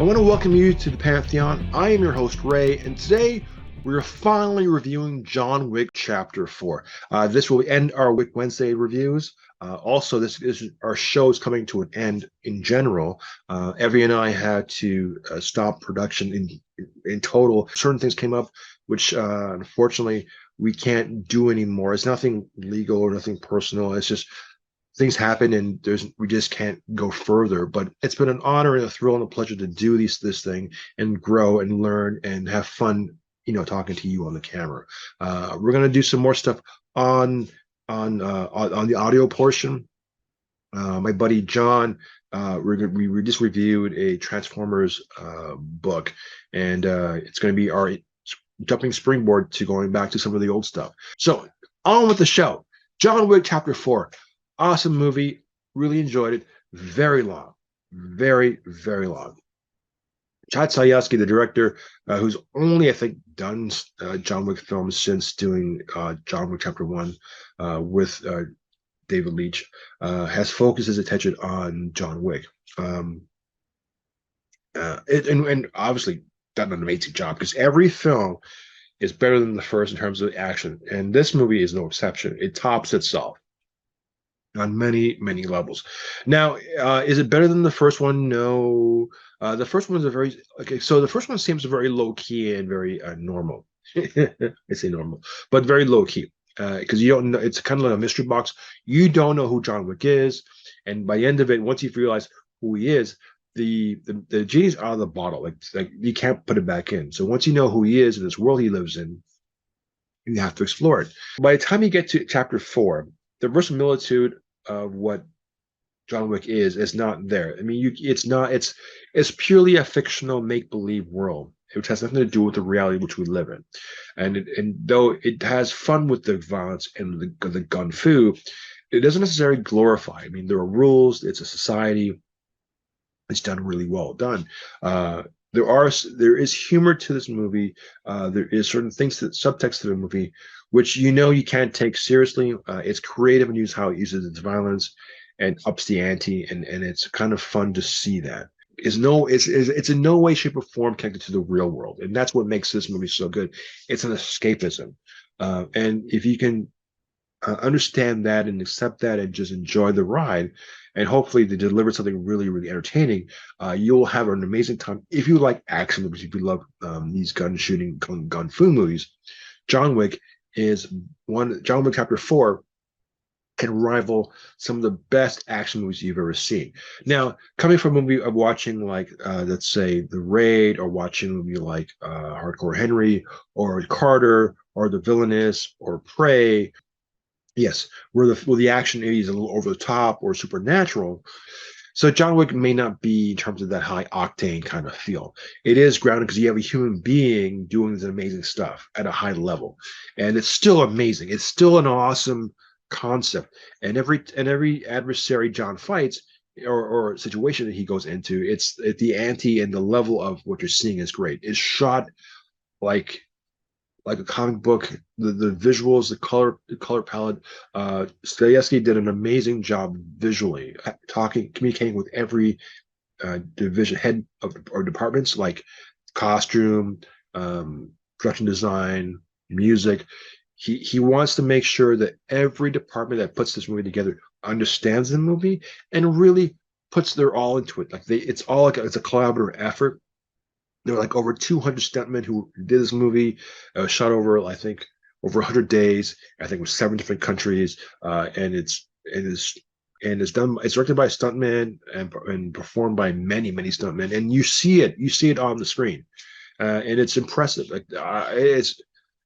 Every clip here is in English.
I want to welcome you to the Pantheon. I am your host, Ray, and today we're finally reviewing John Wick Chapter 4. This will end our Wick Wednesday reviews. Also, this is our show is coming to an end in general. Evie and I had to stop production in total. Certain things came up, which unfortunately we can't do anymore. It's nothing legal or nothing personal. It's just things happen and we just can't go further. But it's been an honor and a thrill and a pleasure to do this thing and grow and learn and have fun, talking to you on the camera. We're gonna do some more stuff on on the audio portion. My buddy John, we just reviewed a Transformers book, and it's going to be our jumping springboard to going back to some of the old stuff. So on with the show. John Wick Chapter 4. Awesome movie. Really enjoyed it. Very long. Very, very long. Chad Stahelski, the director, who's only, I think, done John Wick films since doing John Wick Chapter 1 with David Leitch, has focused his attention on John Wick. And obviously done an amazing job because every film is better than the first in terms of action. And this movie is no exception. It tops itself on many, many levels. Now, is it better than the first one? No. The first one's a very so the first one seems very low key and very normal. I say normal, but very low key because you don't know. It's kind of like a mystery box. You don't know who John Wick is, and by the end of it, once you realize who he is, the genie's out of the bottle. Like you can't put it back in. So once you know who he is in this world he lives in, you have to explore it. By the time you get to Chapter 4, the verisimilitude of what John Wick is not there. I mean, it's not. It's purely a fictional make-believe world, which has nothing to do with the reality which we live in. And though it has fun with the violence and the gun fu, it doesn't necessarily glorify. I mean, there are rules. It's a society. It's done really well done. There is humor to this movie. There is certain things subtext to the movie, which you can't take seriously. It's creative and use how it uses its violence and ups the ante, and it's kind of fun to see that. It's in no way, shape, or form connected to the real world, and that's what makes this movie so good. It's an escapism, and if you can understand that and accept that and just enjoy the ride, and hopefully they deliver something really, really entertaining, you'll have an amazing time. If you like action movies, if you love these gun shooting, gun fu movies, John Wick is one. John Wick Chapter 4 can rival some of the best action movies you've ever seen. Now, coming from a movie of watching like, let's say, The Raid, or watching a movie like Hardcore Henry, or Carter, or The Villainous, or Prey, yes, where the action is a little over the top or supernatural. So John Wick may not be in terms of that high octane kind of feel. It is grounded because you have a human being doing this amazing stuff at a high level, and it's still amazing. It's still an awesome concept, and every adversary John fights or situation that he goes into, it's at the ante and the level of what you're seeing is great. It's shot like a comic book. The visuals, the color palette. Stahelski did an amazing job visually, communicating with every division head of or departments, like costume, production design, music. He wants to make sure that every department that puts this movie together understands the movie and really puts their all into it. Like it's all like it's a collaborative effort. There were like over 200 stuntmen who did this movie. Shot over, I think, over 100 days. I think it was 7 different countries, and it's done. It's directed by a stuntman and performed by many, many stuntmen. And you see it on the screen, and it's impressive. Like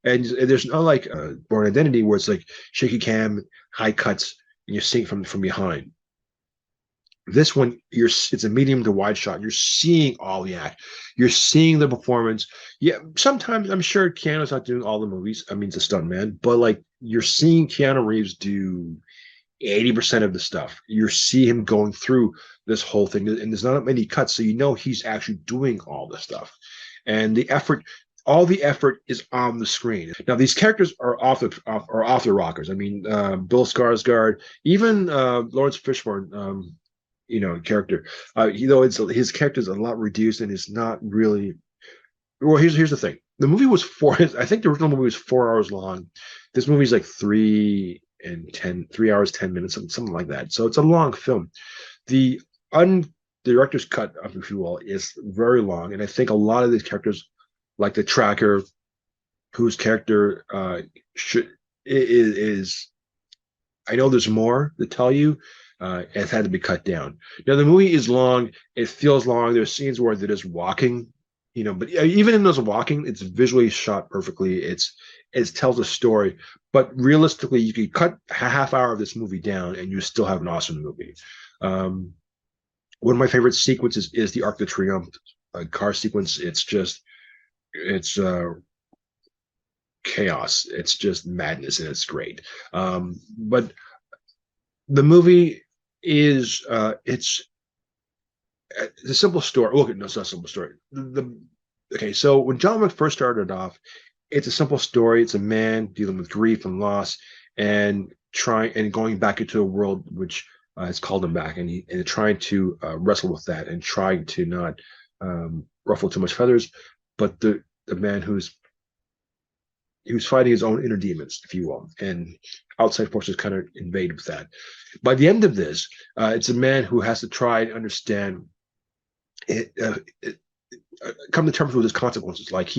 and there's not like Born Identity where it's like shaky cam, high cuts, and you're seeing from behind. This one, it's a medium to wide shot. You're seeing all the act. You're seeing the performance. Yeah, sometimes I'm sure Keanu's not doing all the movies. I mean, it's a stuntman, but like you're seeing Keanu Reeves do 80% of the stuff. You see him going through this whole thing, and there's not many cuts, so he's actually doing all the stuff. And all the effort is on the screen. Now these characters are off the rockers. I mean, Bill Skarsgård, even Lawrence Fishburne. character. It's his character is a lot reduced and it's not really. Well, here's the thing. The movie was four. I think the original movie was 4 hours long. This movie's like 3 hours 10 minutes, something like that. So it's a long film. The un the director's cut, if you will, is very long, and I think a lot of these characters, like the tracker, whose character should is I know there's more to tell you. It's had to be cut down. Now the movie is long. It feels long. There's scenes where they're just walking, but even in those walking, it's visually shot perfectly. It tells a story. But realistically, you could cut a half hour of this movie down, and you still have an awesome movie. Um, One of my favorite sequences is the Arc de Triomphe car sequence. It's chaos. It's just madness, and it's great. But the movie is it's a simple story. Okay, no, it's not a simple story. Okay, so when John Wick first started off, it's a simple story. It's a man dealing with grief and loss, and trying and going back into a world which has called him back, and trying to wrestle with that, and trying to not ruffle too much feathers. But the man who's fighting his own inner demons, if you will, and outside forces kind of invade with that. By the end of this, it's a man who has to try and understand it, come to terms with his consequences. Like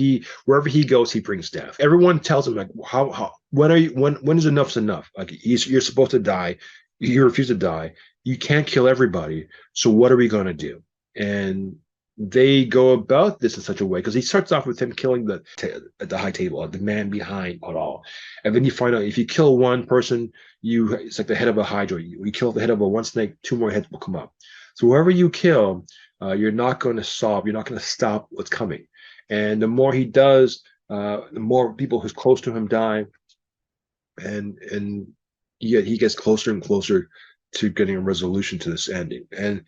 wherever he goes, he brings death. Everyone tells him like, how when is enough's enough? Like you're supposed to die, you refuse to die. You can't kill everybody. So what are we going to do? And they go about this in such a way because he starts off with him killing at the high table, the man behind it all, and then you find out if you kill one person, it's like the head of a hydra. You kill the head of one snake, two more heads will come up. So whoever you kill, you're not going to you're not going to stop what's coming. And the more he does, the more people who's close to him die, and yet he gets closer and closer to getting a resolution to this ending. And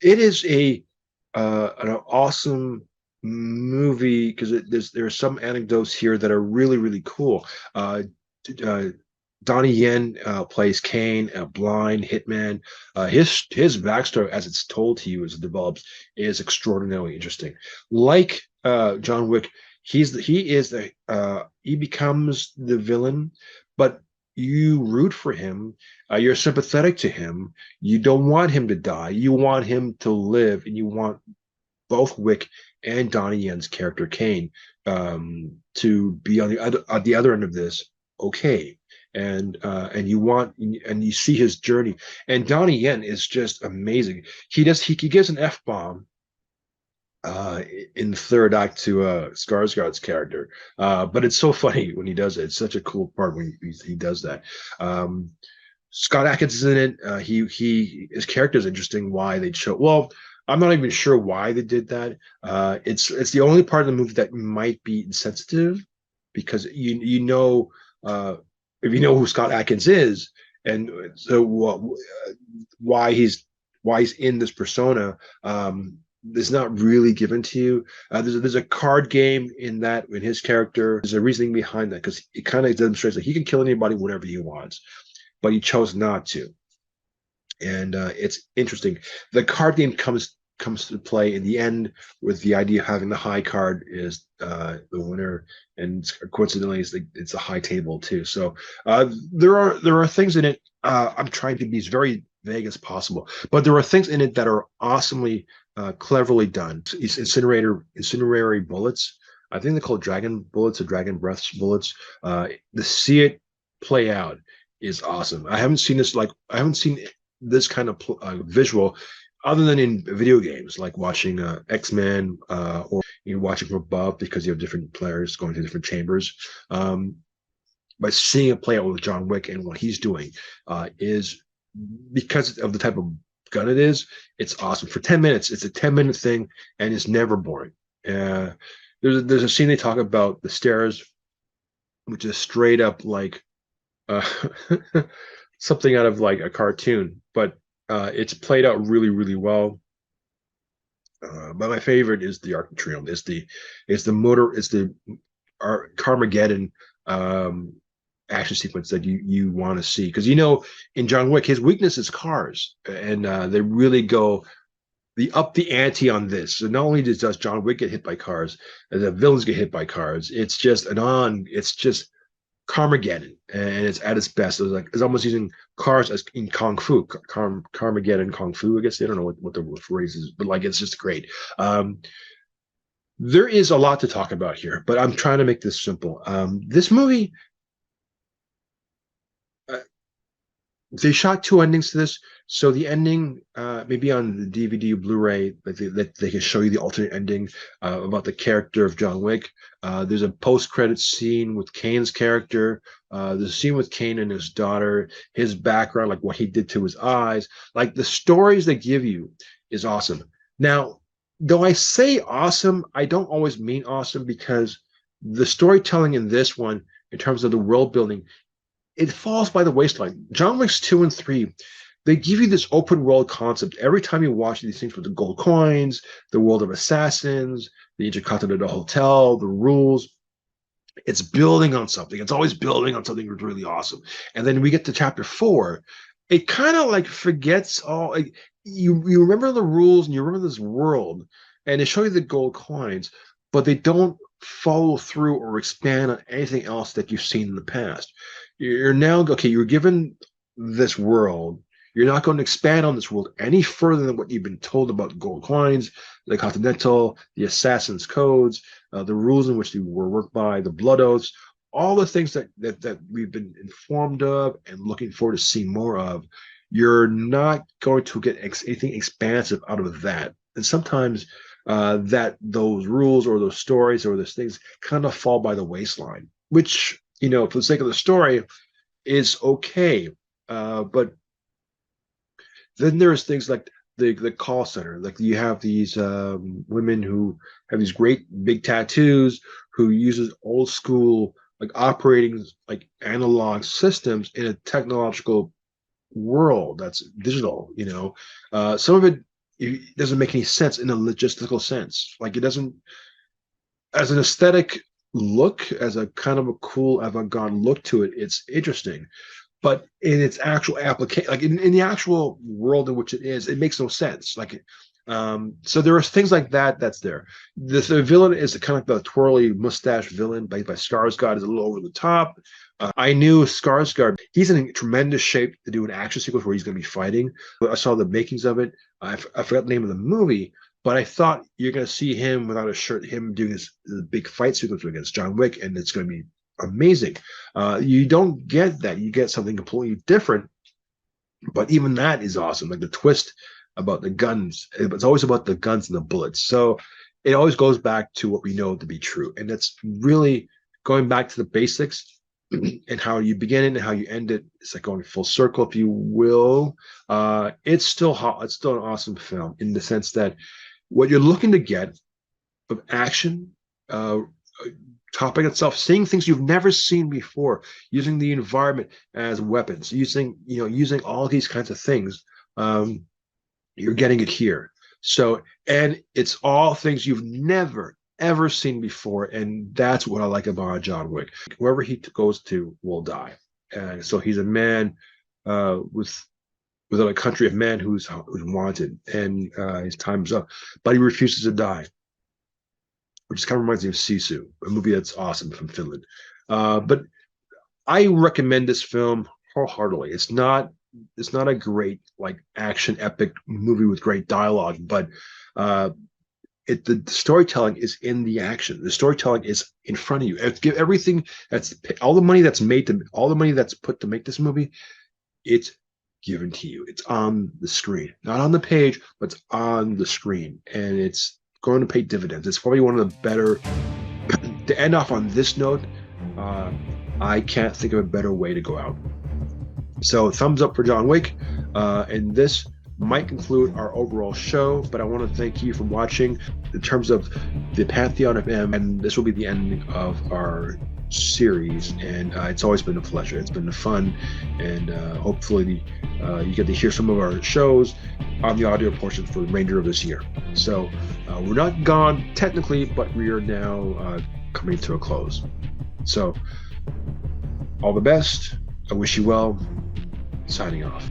it is an awesome movie because there are some anecdotes here that are really really cool. Uh, Donnie Yen plays Kane, a blind hitman. His backstory, as it's told to you, as it develops, is extraordinarily interesting. Like John Wick, he becomes the villain, but you root for him. You're sympathetic to him. You don't want him to die. You want him to live, and you want both Wick and Donnie Yen's character Kane to be on the other end of this. Okay, and you see his journey, and Donnie Yen is just amazing. He gives an F-bomb uh in the third act to Skarsgård's character, but it's so funny when he does it. It's such a cool part when he does that. um Scott Adkins is in it. His character is interesting. Why they show? Well, I'm not even sure why they did that. It's the only part of the movie that might be insensitive because uh, if you know who Scott Adkins is, and so why he's in this persona. Is not really given to you. There's a card game in his character. There's a reasoning behind that because it kind of demonstrates that he can kill anybody whenever he wants, but he chose not to. And it's interesting. The card game comes to play in the end with the idea of having the high card is the winner, and coincidentally, it's a high table too. So there are things in it. I'm trying to be as very vague as possible, but there are things in it that are awesomely cleverly done. These incendiary bullets. I think they're called dragon bullets or dragon breaths bullets. To see it play out is awesome. I haven't seen this kind of visual other than in video games, like watching X-Men or watching from above because you have different players going to different chambers. But seeing it play out with John Wick and what he's doing is because of the type of gun it is. It's awesome. For 10 minutes, it's a 10-minute thing, and it's never boring. Uh, there's a scene they talk about the stairs, which is straight up like uh, something out of like a cartoon, but it's played out really, really well. But my favorite is the Arc de Triomphe. It's the motor. It's the Carmageddon. action sequence that you want to see, because in John Wick his weakness is cars, and they really go the up the ante on this. So not only does John Wick get hit by cars, the villains get hit by cars. It's just Carmageddon, and it's at its best. It's almost using cars as in kung fu, Carmageddon kung fu. I guess I don't know what the phrase is, but like it's just great. There is a lot to talk about here, but I'm trying to make this simple. This movie, uh, they shot two endings to this. So the ending, maybe on the DVD or Blu-ray, they can show you the alternate ending about the character of John Wick. There's a post-credit scene with Kane's character. There's a scene with Kane and his daughter, his background, like what he did to his eyes. Like the stories they give you is awesome. Now, though I say awesome, I don't always mean awesome, because the storytelling in this one, in terms of the world building, it falls by the waistline. John Wick's 2 and 3, they give you this open world concept every time you watch these things with the gold coins, the world of assassins, the Intercontinental Hotel, the rules. It's building on something. It's always building on something really awesome. And then we get to chapter 4. It kind of like forgets all. Like, you remember the rules and you remember this world, and they show you the gold coins, but they don't follow through or expand on anything else that you've seen in the past. You're now okay. You're given this world. You're not going to expand on this world any further than what you've been told about gold coins, the Continental, the Assassin's Codes, the rules in which they were worked by, the Blood Oaths, all the things that we've been informed of and looking forward to seeing more of. You're not going to get anything expansive out of that. And sometimes that those rules or those stories or those things kind of fall by the waistline, which, for the sake of the story, is okay. But then there's things like the call center. Like you have these women who have these great big tattoos, who uses old school like operating like analog systems in a technological world that's digital. Some of it doesn't make any sense in a logistical sense. Like it doesn't, as an aesthetic look, as a kind of a cool avant-garde look to it, it's interesting. But in its actual application, like in the actual world in which it is, it makes no sense. Like, so there are things like that that's there. The villain is kind of like the twirly mustache villain by Skarsgård, is a little over the top. I knew Skarsgård, he's in tremendous shape to do an action sequence where he's going to be fighting. I saw the makings of it. I forgot the name of the movie, but I thought you're going to see him without a shirt, him doing his big fight sequence against John Wick, and it's going to be amazing. You don't get that. You get something completely different, but even that is awesome. Like the twist about the guns, it's always about the guns and the bullets. So it always goes back to what we know to be true. And that's really going back to the basics and how you begin it and how you end it. It's like going full circle, if you will. It's still hot. It's still an awesome film in the sense that what you're looking to get of action, topic itself, seeing things you've never seen before, using the environment as weapons, using all these kinds of things, you're getting it here. So, and it's all things you've never ever seen before, and that's what I like about John Wick. Wherever he goes to will die, and so he's a man within a country of men who's wanted, and his time's up, but he refuses to die, which kind of reminds me of Sisu, a movie that's awesome from Finland. But I recommend this film wholeheartedly. It's not a great like action epic movie with great dialogue, but the storytelling is in the action. The storytelling is in front of you. Give everything all the money that's put to make this movie, it's given to you. It's on the screen, not on the page, but it's on the screen, and it's going to pay dividends. It's probably one of the better to end off on this note. I can't think of a better way to go out. So thumbs up for John Wick, and this might conclude our overall show, but I want to thank you for watching. In terms of the Pantheon of M, and this will be the ending of our series, and it's always been a pleasure. It's been fun, and hopefully you get to hear some of our shows on the audio portion for the remainder of this year. So we're not gone technically, but we are now coming to a close. So All the best. I wish you well. Signing off.